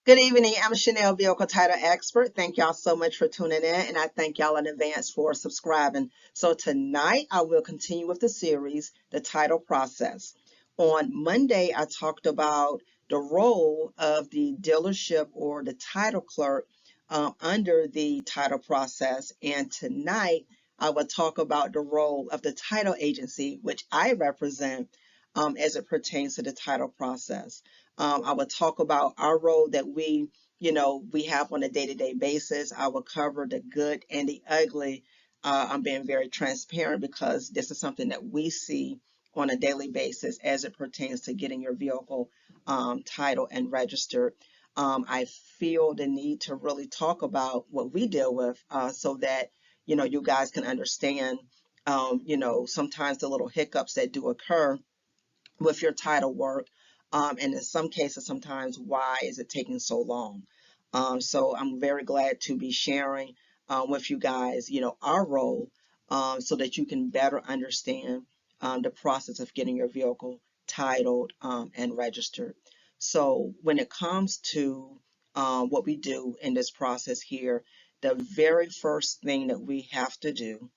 Good evening. I'm Chanel, Vehicle Title Expert. Thank y'all so much for tuning in, and I thank y'all in advance for subscribing. So, tonight I will continue with the series, The Title Process. On Monday, I talked about the role of the dealership or the title clerk under the title process, and tonight I will talk about the role of the title agency, which I represent as it pertains to the title process. I will talk about our role that we have on a day-to-day basis. I will cover the good and the ugly. I'm being very transparent because this is something that we see on a daily basis as it pertains to getting your vehicle titled and registered. I feel the need to really talk about what we deal with so that you guys can understand sometimes the little hiccups that do occur with your title work. And in some cases, sometimes, why is it taking so long? So I'm very glad to be sharing with you guys, our role so that you can better understand the process of getting your vehicle titled and registered. So when it comes to what we do in this process here, the very first thing that we have to do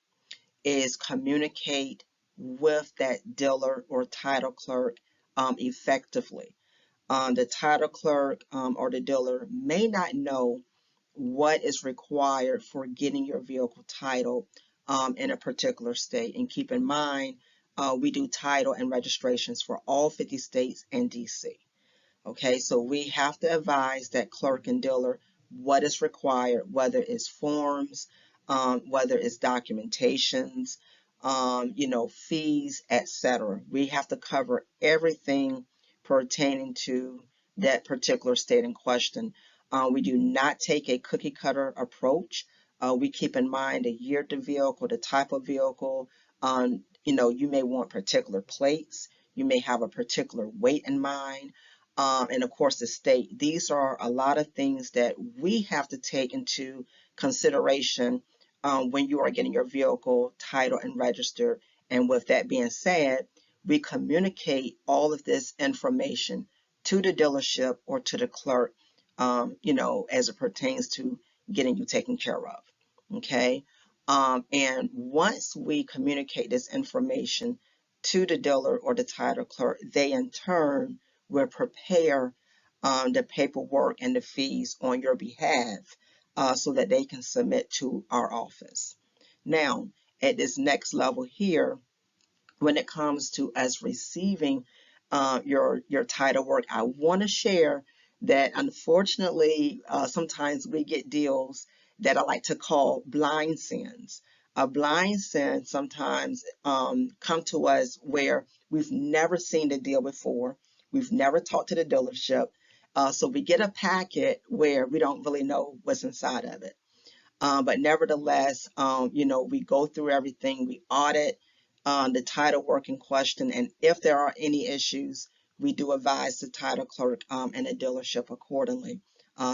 is communicate with that dealer or title clerk effectively. The title clerk or the dealer may not know what is required for getting your vehicle titled in a particular state. And keep in mind, we do title and registrations for all 50 states and DC. Okay, so we have to advise that clerk and dealer what is required, whether it's forms, whether it's documentations, fees, etc. We have to cover everything pertaining to that particular state in question. We do not take a cookie cutter approach. We keep in mind the year of the vehicle, the type of vehicle. You may want particular plates. You may have a particular weight in mind and of course the state. These are a lot of things that we have to take into consideration when you are getting your vehicle titled and registered. And with that being said, we communicate all of this information to the dealership or to the clerk, as it pertains to getting you taken care of. Okay. And once we communicate this information to the dealer or the title clerk, they in turn will prepare the paperwork and the fees on your behalf so that they can submit to our office. Now, at this next level here, when it comes to us receiving your title work, I want to share that unfortunately, sometimes we get deals that I like to call blind sends. A blind send sometimes come to us where we've never seen the deal before. We've never talked to the dealership. So we get a packet where we don't really know what's inside of it. But nevertheless, we go through everything, we audit the title work in question, and if there are any issues, we do advise the title clerk and the dealership accordingly,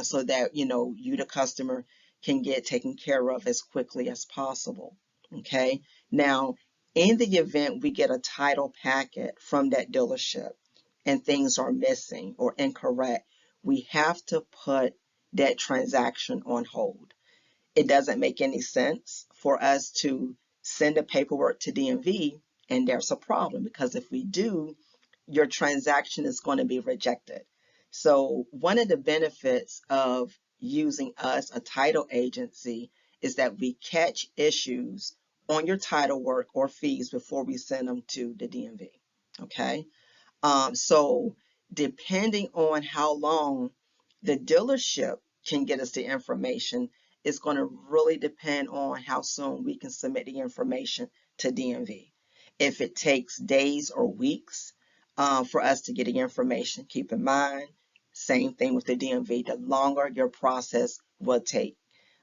so that you, the customer, can get taken care of as quickly as possible. Okay. Now, in the event we get a title packet from that dealership and things are missing or incorrect, we have to put that transaction on hold. It doesn't make any sense for us to send the paperwork to DMV and there's a problem, because if we do, your transaction is going to be rejected. So one of the benefits of using us, a title agency, is that we catch issues on your title work or fees before we send them to the DMV. Okay. So depending on how long the dealership can get us the information, is going to really depend on how soon we can submit the information to DMV. If it takes days or weeks for us to get the information, keep in mind, same thing with the DMV, the longer your process will take.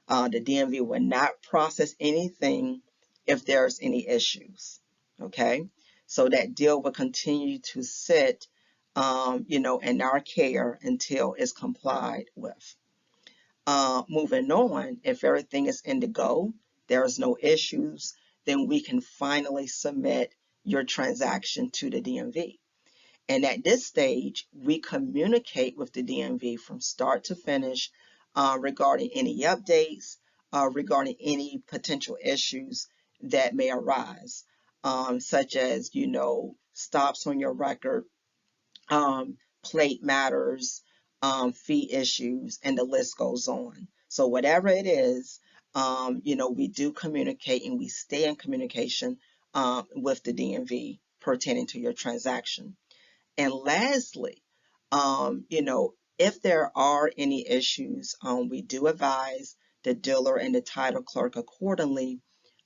The DMV will not process anything if there's any issues. Okay, so that deal will continue to sit, in our care until it's complied with. Moving on, if everything is in the go, there's no issues, then we can finally submit your transaction to the DMV. And at this stage, we communicate with the DMV from start to finish regarding any updates, regarding any potential issues that may arise, such as, stops on your record, plate matters, fee issues, and the list goes on. So whatever it is, we do communicate and we stay in communication with the DMV pertaining to your transaction. And lastly, if there are any issues, we do advise the dealer and the title clerk accordingly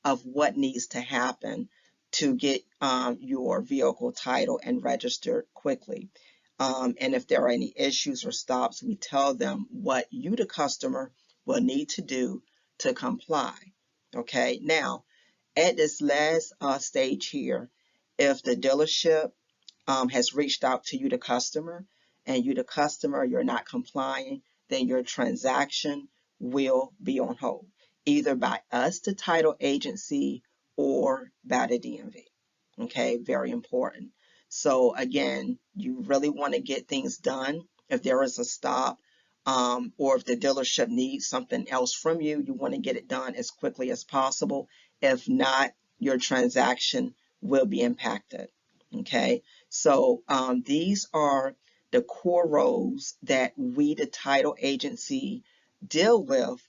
of what needs to happen to get your vehicle title and registered quickly. And if there are any issues or stops, we tell them what you, the customer, will need to do to comply. Okay, now at this last stage here, if the dealership has reached out to you, the customer, and you, the customer, you're not complying, then your transaction will be on hold, either by us, the title agency, or by the DMV. Okay, very important. So again, you really want to get things done. If there is a stop, or if the dealership needs something else from you, you want to get it done as quickly as possible. If not, your transaction will be impacted. Okay, so these are the core roles that we, the title agency, deal with,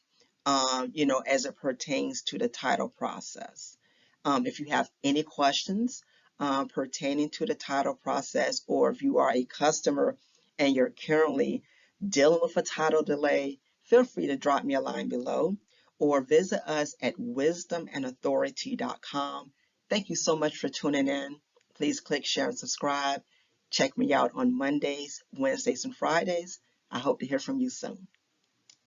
as it pertains to the title process. If you have any questions pertaining to the title process, or if you are a customer and you're currently dealing with a title delay, feel free to drop me a line below or visit us at wisdomandauthority.com. Thank you so much for tuning in. Please click, share, and subscribe. Check me out on Mondays, Wednesdays, and Fridays. I hope to hear from you soon.